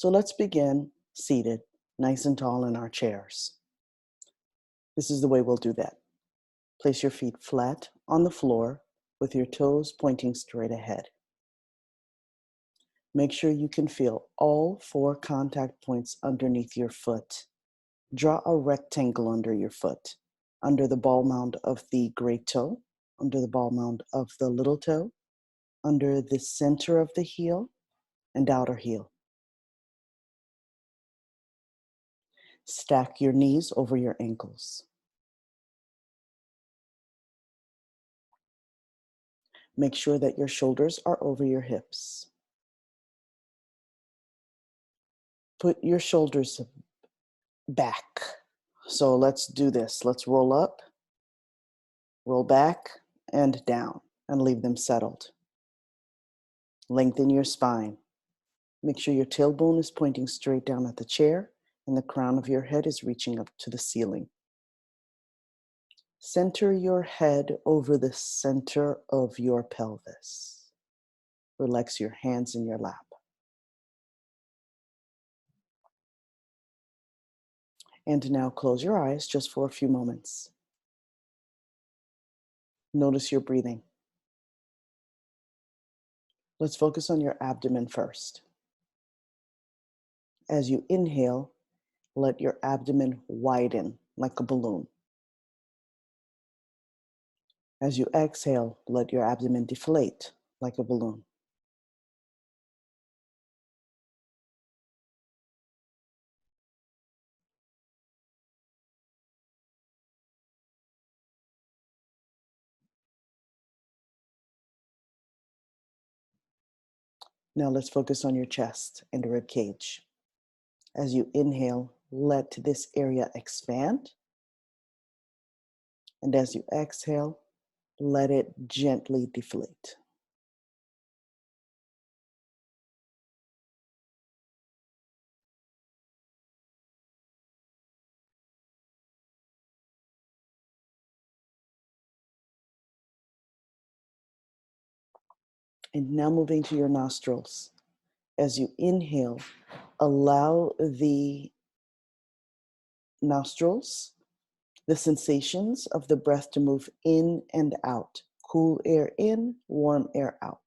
So let's begin seated, nice and tall in our chairs. This is the way we'll do that. Place your feet flat on the floor with your toes pointing straight ahead. Make sure you can feel all 4 contact points underneath your foot. Draw a rectangle under your foot, under the ball mound of the great toe, under the ball mound of the little toe, under the center of the heel, and outer heel. Stack your knees over your ankles. Make sure that your shoulders are over your hips. Put your shoulders back. So let's do this. Let's roll up, roll back, and down, and leave them settled. Lengthen your spine. Make sure your tailbone is pointing straight down at the chair, and the crown of your head is reaching up to the ceiling. Center your head over the center of your pelvis. Relax your hands in your lap. And now close your eyes just for a few moments. Notice your breathing. Let's focus on your abdomen first. As you inhale, let your abdomen widen like a balloon. As you exhale, let your abdomen deflate like a balloon. Now let's focus on your chest and rib cage. As you inhale, let this area expand. And as you exhale, let it gently deflate. And now moving to your nostrils. As you inhale, allow the nostrils, the sensations of the breath to move in and out. Cool air in, warm air out.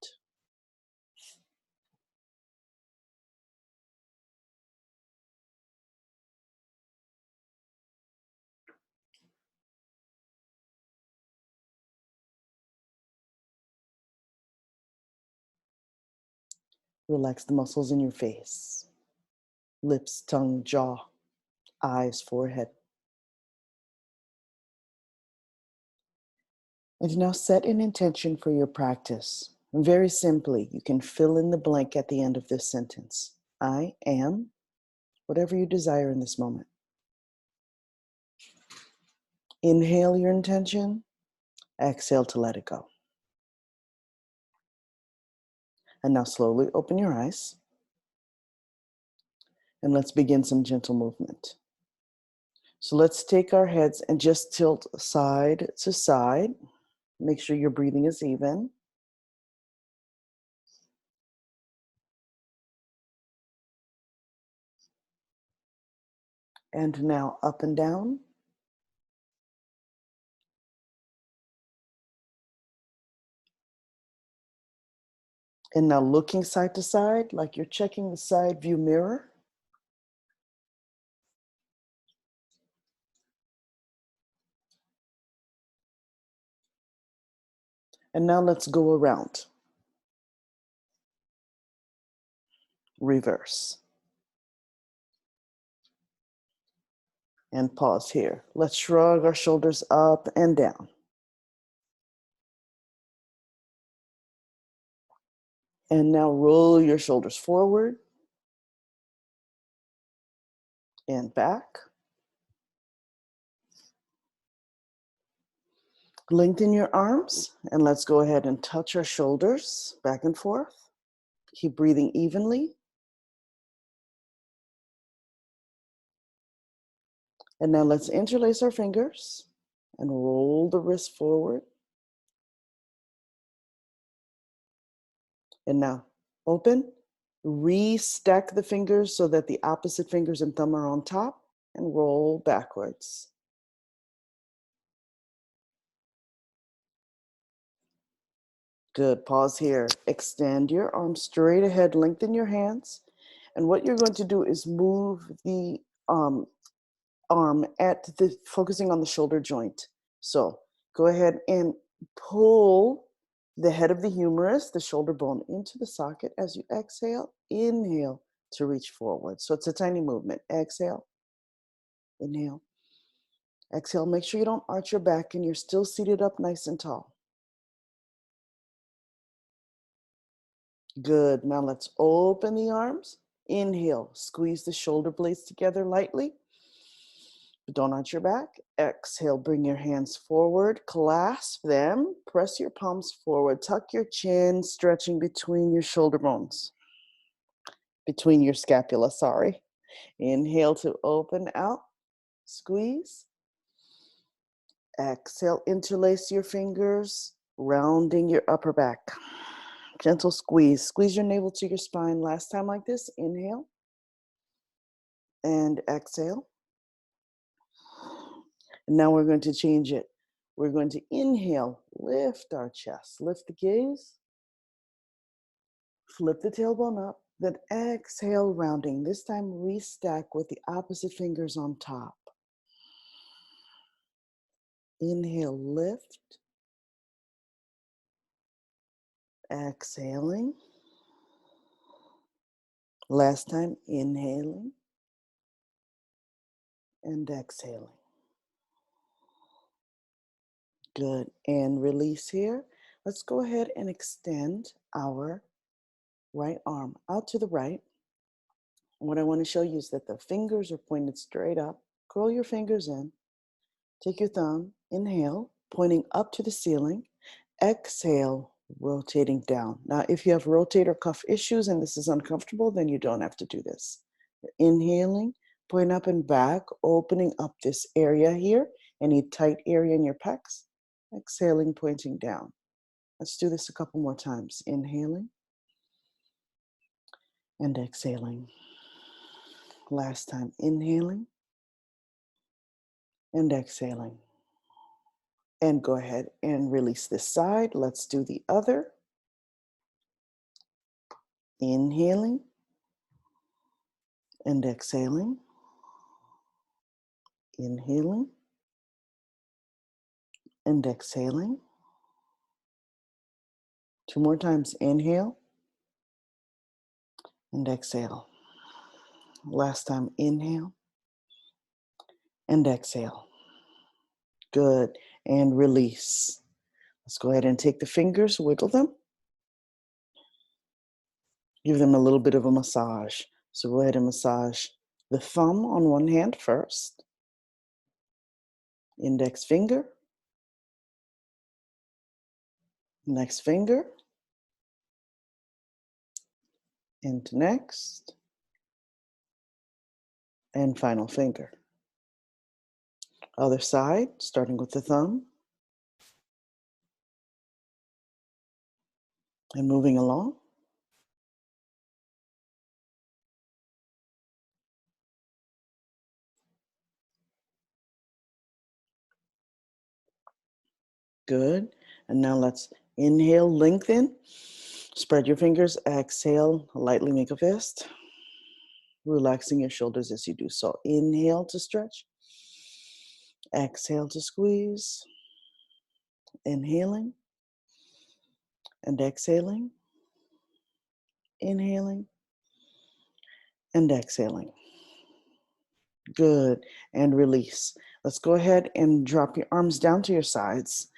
Relax the muscles in your face, lips, tongue, jaw, eyes, forehead. And now set an intention for your practice. Very simply, you can fill in the blank at the end of this sentence. I am whatever you desire in this moment. Inhale your intention, exhale to let it go. And now slowly open your eyes. And let's begin some gentle movement. So let's take our heads and just tilt side to side. Make sure your breathing is even. And now up and down. And now looking side to side, like you're checking the side view mirror. And now let's go around. Reverse. And pause here. Let's shrug our shoulders up and down. And now roll your shoulders forward and back. Lengthen your arms and let's go ahead and touch our shoulders back and forth. Keep breathing evenly. And now let's interlace our fingers and roll the wrist forward. And now open Restack the fingers so that the opposite fingers and thumb are on top and roll backwards. Good. Pause here. Extend your arms straight ahead, lengthen your hands. And what you're going to do is move the arm focusing on the shoulder joint. So go ahead and pull the head of the humerus, the shoulder bone, into the socket as you exhale. Inhale to reach forward. So it's a tiny movement. Exhale, inhale, exhale. Make sure you don't arch your back and you're still seated up nice and tall. Good. Now let's open the arms. Inhale, squeeze the shoulder blades together lightly. But don't arch your back. Exhale, bring your hands forward, clasp them, press your palms forward, tuck your chin, stretching between your shoulder bones, between your scapula, sorry. Inhale to open out, squeeze. Exhale, interlace your fingers, rounding your upper back. Gentle squeeze. Squeeze your navel to your spine. Last time like this, inhale and exhale. And now we're going to change it. We're going to inhale, lift our chest, lift the gaze, flip the tailbone up, then exhale, rounding. This time restack with the opposite fingers on top. Inhale, lift, exhaling. Last time, inhaling and exhaling. Good, and release here. Let's go ahead and extend our right arm out to the right. What I want to show you is that the fingers are pointed straight up. Curl your fingers in. Take your thumb, inhale, pointing up to the ceiling. Exhale, rotating down. Now, if you have rotator cuff issues and this is uncomfortable, then you don't have to do this. Inhaling, point up and back, opening up this area here, any tight area in your pecs. Exhaling, pointing down. Let's do this a couple more times. Inhaling and exhaling. Last time, inhaling and exhaling. And go ahead and release this side. Let's do the other. Inhaling and exhaling. Inhaling and exhaling. Two more times. Inhale and exhale. Last time, inhale and exhale. Good. And release. Let's go ahead and take the fingers, wiggle them. Give them a little bit of a massage. So go ahead and massage the thumb on one hand first. Index finger. Next finger. Into next. And final finger. Other side, starting with the thumb. And moving along. Good. And now let's inhale, lengthen. Spread your fingers. Exhale, lightly make a fist. Relaxing your shoulders as you do so. Inhale to stretch. Exhale to squeeze. Inhaling and exhaling. Inhaling and exhaling. Good. And release. Let's go ahead and drop your arms down to your sides.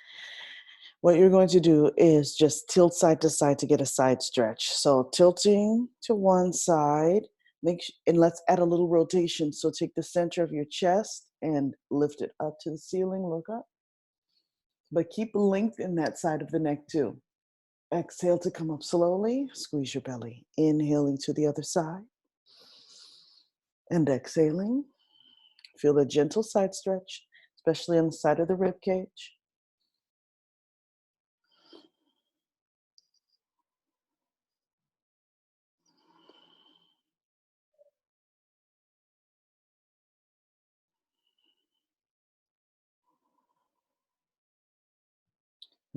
What you're going to do is just tilt side to side to get a side stretch. So tilting to one side, and let's add a little rotation. So take the center of your chest and lift it up to the ceiling, look up. But keep length in that side of the neck too. Exhale to come up slowly, squeeze your belly. Inhaling to the other side. And exhaling. Feel a gentle side stretch, especially on the side of the rib cage.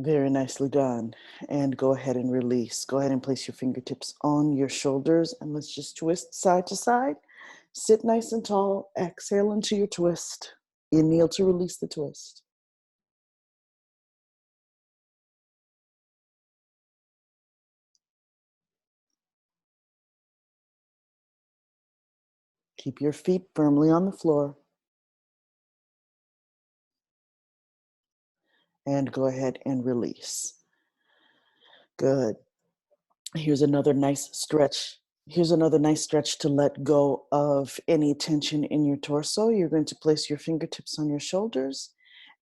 Very nicely done. And go ahead and release. Go ahead and place your fingertips on your shoulders and let's just twist side to side. Sit nice and tall. Exhale into your twist. Inhale to release the twist. Keep your feet firmly on the floor. And go ahead and release. Good. Here's another nice stretch. Here's another nice stretch to let go of any tension in your torso. You're going to place your fingertips on your shoulders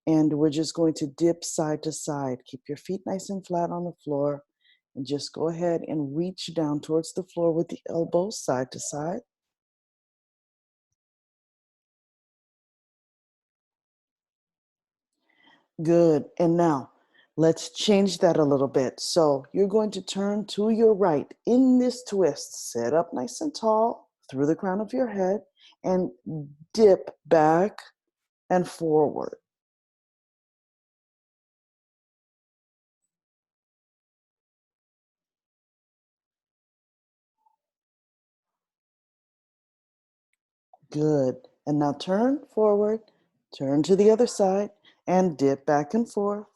and we're just going to dip side to side. Keep your feet nice and flat on the floor and just go ahead and reach down towards the floor with the elbows side to side. Good. And now let's change that a little bit. So you're going to turn to your right in this twist. Sit up nice and tall through the crown of your head and dip back and forward. Good. And now turn forward, turn to the other side and dip back and forth.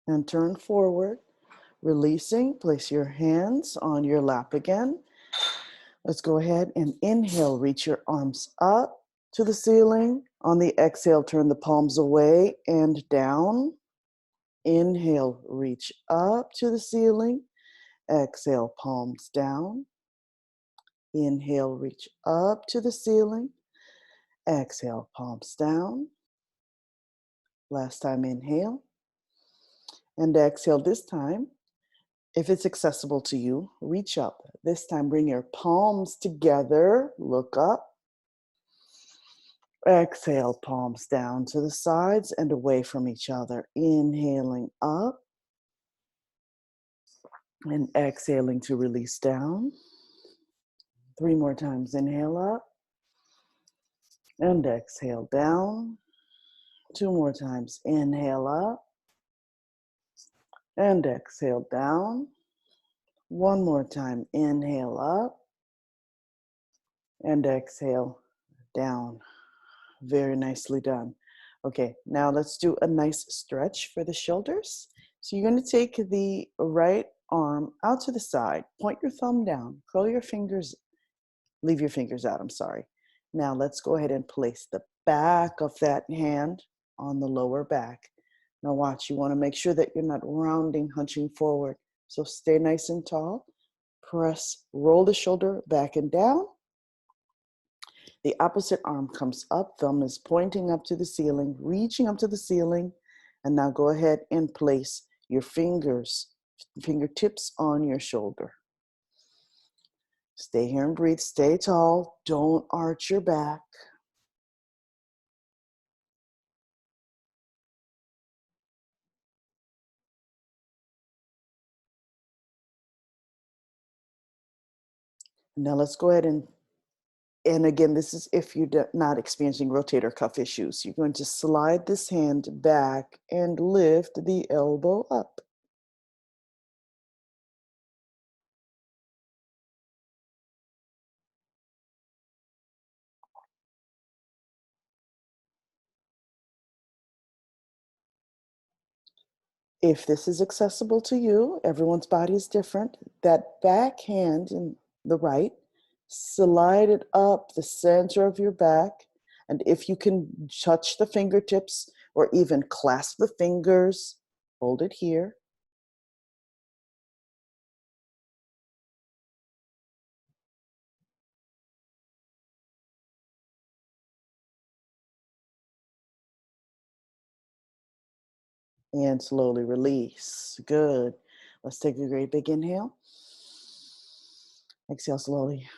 And turn forward, releasing. Place your hands on your lap again. Let's go ahead and inhale, reach your arms up to the ceiling. On the exhale, turn the palms away and down. Inhale, reach up to the ceiling. Exhale, palms down. Inhale, reach up to the ceiling. Exhale, palms down. Last time, inhale. And exhale this time. If it's accessible to you, reach up. This time, bring your palms together. Look up. Exhale, palms down to the sides and away from each other. Inhaling up and exhaling to release down. 3 more times. Inhale up and exhale down. 2 more times. Inhale up and exhale down. 1 more time. Inhale up and exhale down. Very nicely done. Okay, now let's do a nice stretch for the shoulders. So you're going to take the right arm out to the side, point your thumb down, curl your fingers, leave your fingers out, I'm sorry. Now let's go ahead and place the back of that hand on the lower back. Now watch, you want to make sure that you're not rounding, hunching forward. So stay nice and tall. Press, roll the shoulder back and down. The opposite arm comes up, thumb is pointing up to the ceiling, reaching up to the ceiling. And now go ahead and place your fingertips on your shoulder. Stay here and breathe, stay tall, don't arch your back. Now let's go ahead and again, this is if you're not experiencing rotator cuff issues. You're going to slide this hand back and lift the elbow up. If this is accessible to you, everyone's body is different. That back hand in the right, slide it up the center of your back. And if you can touch the fingertips or even clasp the fingers, hold it here. And slowly release. Good. Let's take a great big inhale. Exhale slowly.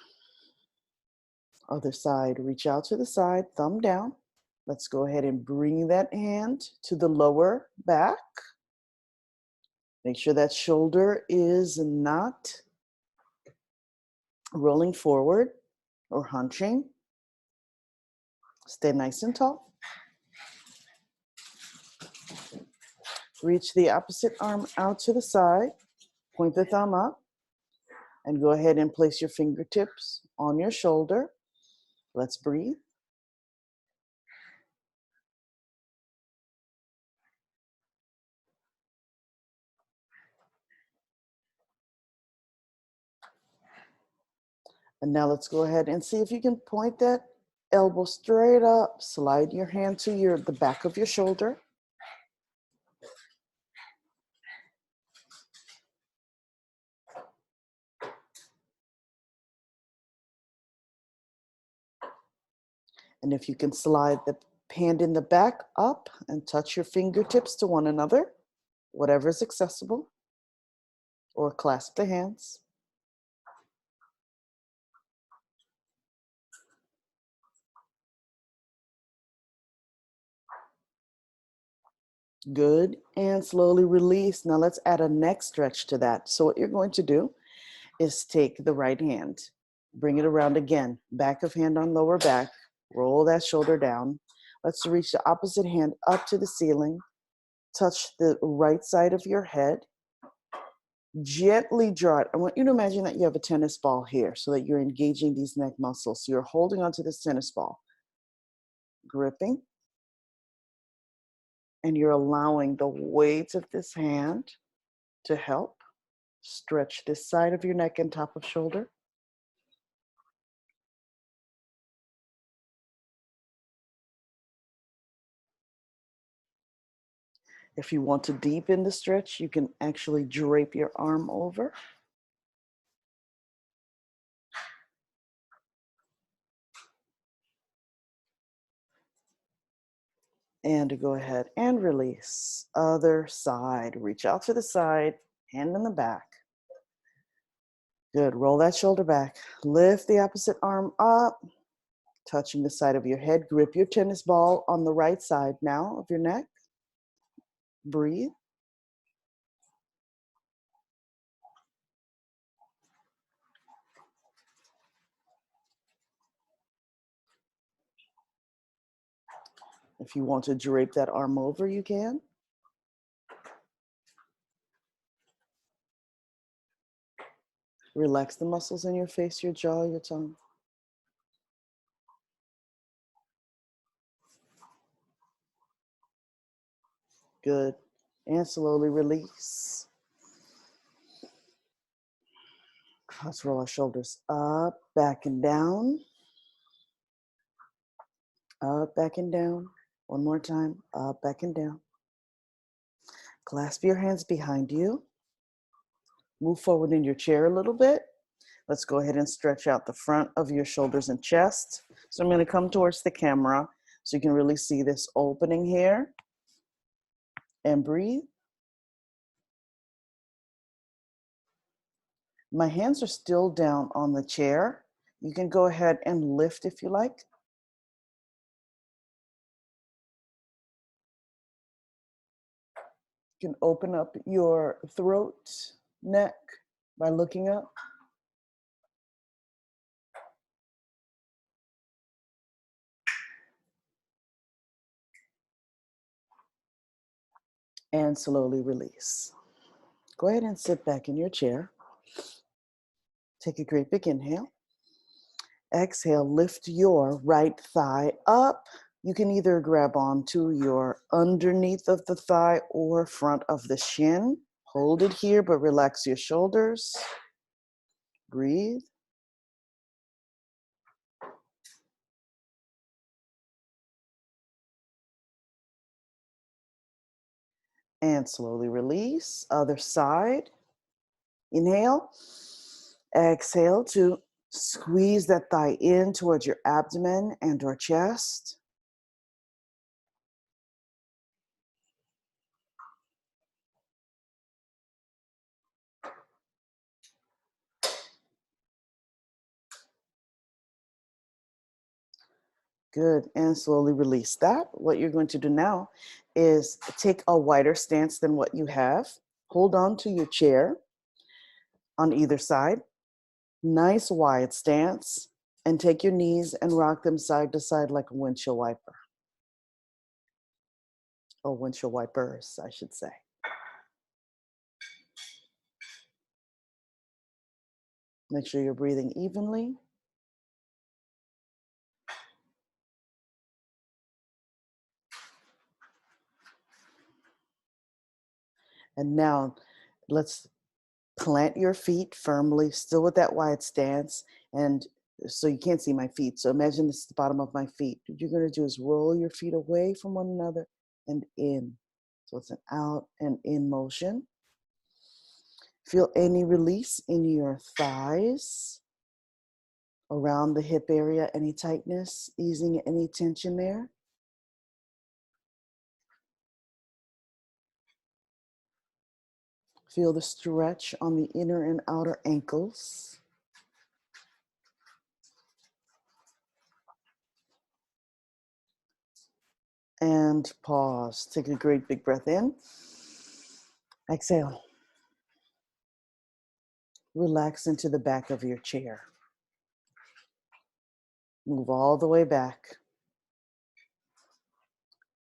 Other side, reach out to the side, thumb down. Let's go ahead and bring that hand to the lower back. Make sure that shoulder is not rolling forward or hunching. Stay nice and tall. Reach the opposite arm out to the side. Point the thumb up. And go ahead and place your fingertips on your shoulder. Let's breathe. And now let's go ahead and see if you can point that elbow straight up. Slide your hand to the back of your shoulder. And if you can slide the hand in the back up and touch your fingertips to one another, whatever is accessible, or clasp the hands. Good, and slowly release. Now let's add a neck stretch to that. So what you're going to do is take the right hand, bring it around again, back of hand on lower back, roll that shoulder down. Let's reach the opposite hand up to the ceiling, touch the right side of your head, gently draw it. I want you to imagine that you have a tennis ball here so that you're engaging these neck muscles. So you're holding onto this tennis ball, gripping, and you're allowing the weight of this hand to help stretch this side of your neck and top of shoulder. If you want to deepen the stretch, you can actually drape your arm over. And to go ahead and release. Other side. Reach out to the side, hand in the back. Good. Roll that shoulder back. Lift the opposite arm up, touching the side of your head. Grip your tennis ball on the right side now of your neck. Breathe. If you want to drape that arm over, you can. Relax the muscles in your face, your jaw, your tongue. Good. And slowly release. Let's roll our shoulders up, back and down. Up, back and down. One more time. Up, back and down. Clasp your hands behind you. Move forward in your chair a little bit. Let's go ahead and stretch out the front of your shoulders and chest. So I'm going to come towards the camera so you can really see this opening here. And breathe. My hands are still down on the chair. You can go ahead and lift if you like. You can open up your throat, neck by looking up. And slowly release. Go ahead and sit back in your chair. Take a great big inhale. Exhale, lift your right thigh up. You can either grab onto your underneath of the thigh or front of the shin. Hold it here, but relax your shoulders. Breathe. And slowly release. Other side. Inhale. Exhale to squeeze that thigh in towards your abdomen and or chest. Good, and slowly release that. What you're going to do now is take a wider stance than what you have. Hold on to your chair on either side. Nice wide stance. And take your knees and rock them side to side like a windshield wiper. Or windshield wipers, I should say. Make sure you're breathing evenly. And now let's plant your feet firmly, still with that wide stance. And so you can't see my feet. So imagine this is the bottom of my feet. What you're going to do is roll your feet away from one another and in. So it's an out and in motion. Feel any release in your thighs, around the hip area, any tightness, easing any tension there. Feel the stretch on the inner and outer ankles. And pause. Take a great big breath in. Exhale. Relax into the back of your chair. Move all the way back.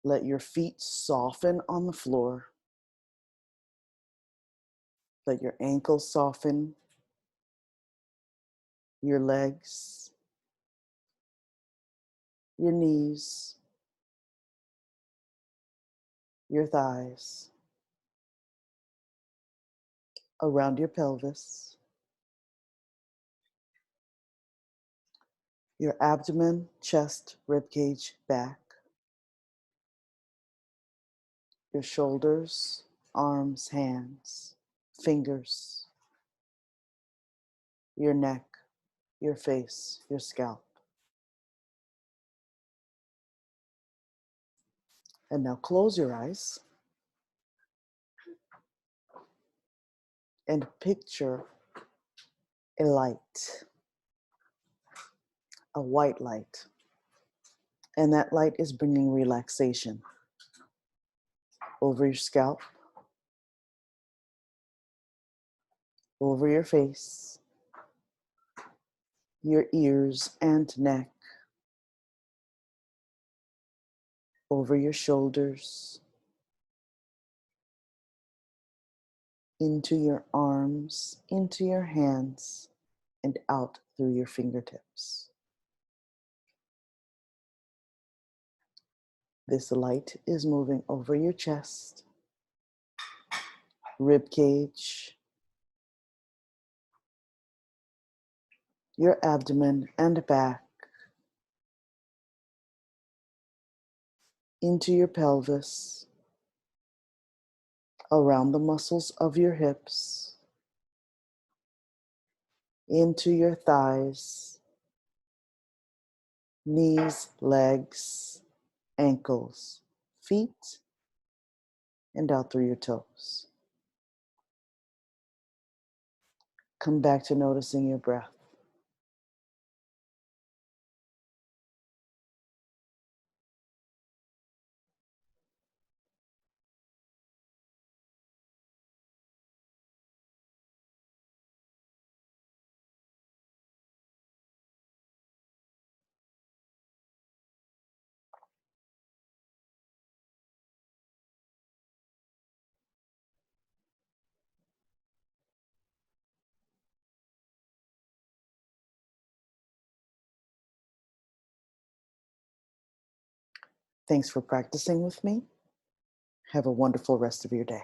Let your feet soften on the floor. Let your ankles soften. Your legs. Your knees. Your thighs. Around your pelvis. Your abdomen, chest, ribcage, back. Your shoulders, arms, hands, fingers. Your neck, your face, your scalp. And now close your eyes and picture a light, a white light. And that light is bringing relaxation over your scalp, over your face, your ears and neck, over your shoulders, into your arms, into your hands, and out through your fingertips. This light is moving over your chest, rib cage, your abdomen and back, into your pelvis, around the muscles of your hips, into your thighs, knees, legs, ankles, feet, and out through your toes. Come back to noticing your breath. Thanks for practicing with me. Have a wonderful rest of your day.